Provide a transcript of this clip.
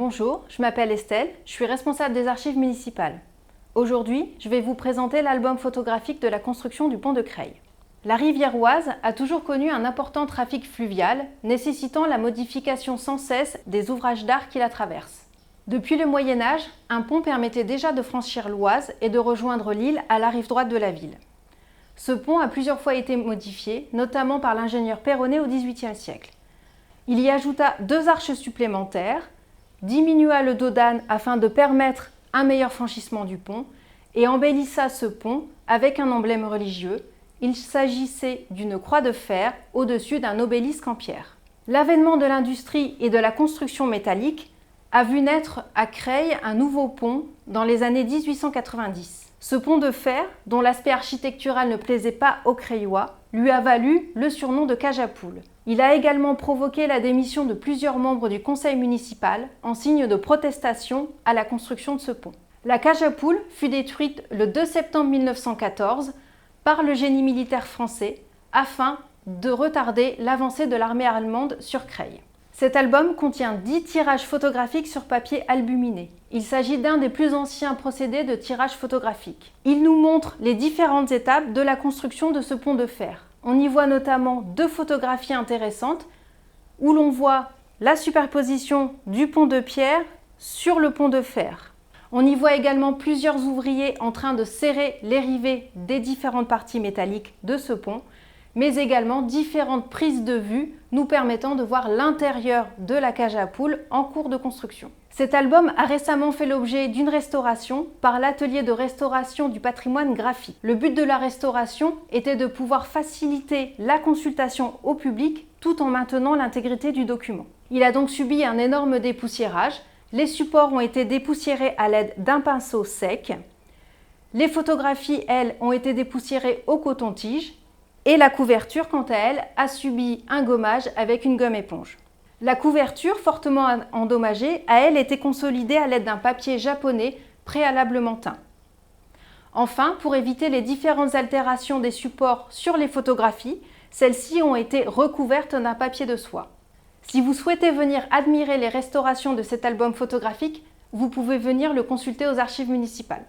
Bonjour, je m'appelle Estelle, je suis responsable des archives municipales. Aujourd'hui, je vais vous présenter l'album photographique de la construction du pont de Creil. La rivière Oise a toujours connu un important trafic fluvial, nécessitant la modification sans cesse des ouvrages d'art qui la traversent. Depuis le Moyen-Âge, un pont permettait déjà de franchir l'Oise et de rejoindre l'île à la rive droite de la ville. Ce pont a plusieurs fois été modifié, notamment par l'ingénieur Perronnet au XVIIIe siècle. Il y ajouta 2 arches supplémentaires, diminua le dos d'âne afin de permettre un meilleur franchissement du pont et embellissa ce pont avec un emblème religieux. Il s'agissait d'une croix de fer au-dessus d'un obélisque en pierre. L'avènement de l'industrie et de la construction métallique a vu naître à Creil un nouveau pont dans les années 1890. Ce pont de fer, dont l'aspect architectural ne plaisait pas aux Creillois, lui a valu le surnom de cage à poules. Il a également provoqué la démission de plusieurs membres du conseil municipal en signe de protestation à la construction de ce pont. La cage à poules fut détruite le 2 septembre 1914 par le génie militaire français afin de retarder l'avancée de l'armée allemande sur Creil. Cet album contient 10 tirages photographiques sur papier albuminé. Il s'agit d'un des plus anciens procédés de tirage photographique. Il nous montre les différentes étapes de la construction de ce pont de fer. On y voit notamment 2 photographies intéressantes où l'on voit la superposition du pont de pierre sur le pont de fer. On y voit également plusieurs ouvriers en train de serrer les rivets des différentes parties métalliques de ce pont, mais également différentes prises de vue nous permettant de voir l'intérieur de la cage à poules en cours de construction. Cet album a récemment fait l'objet d'une restauration par l'atelier de restauration du patrimoine graphique. Le but de la restauration était de pouvoir faciliter la consultation au public tout en maintenant l'intégrité du document. Il a donc subi un énorme dépoussiérage. Les supports ont été dépoussiérés à l'aide d'un pinceau sec. Les photographies, elles, ont été dépoussiérées au coton-tige. Et la couverture, quant à elle, a subi un gommage avec une gomme éponge. La couverture, fortement endommagée, a elle été consolidée à l'aide d'un papier japonais préalablement teint. Enfin, pour éviter les différentes altérations des supports sur les photographies, celles-ci ont été recouvertes d'un papier de soie. Si vous souhaitez venir admirer les restaurations de cet album photographique, vous pouvez venir le consulter aux archives municipales.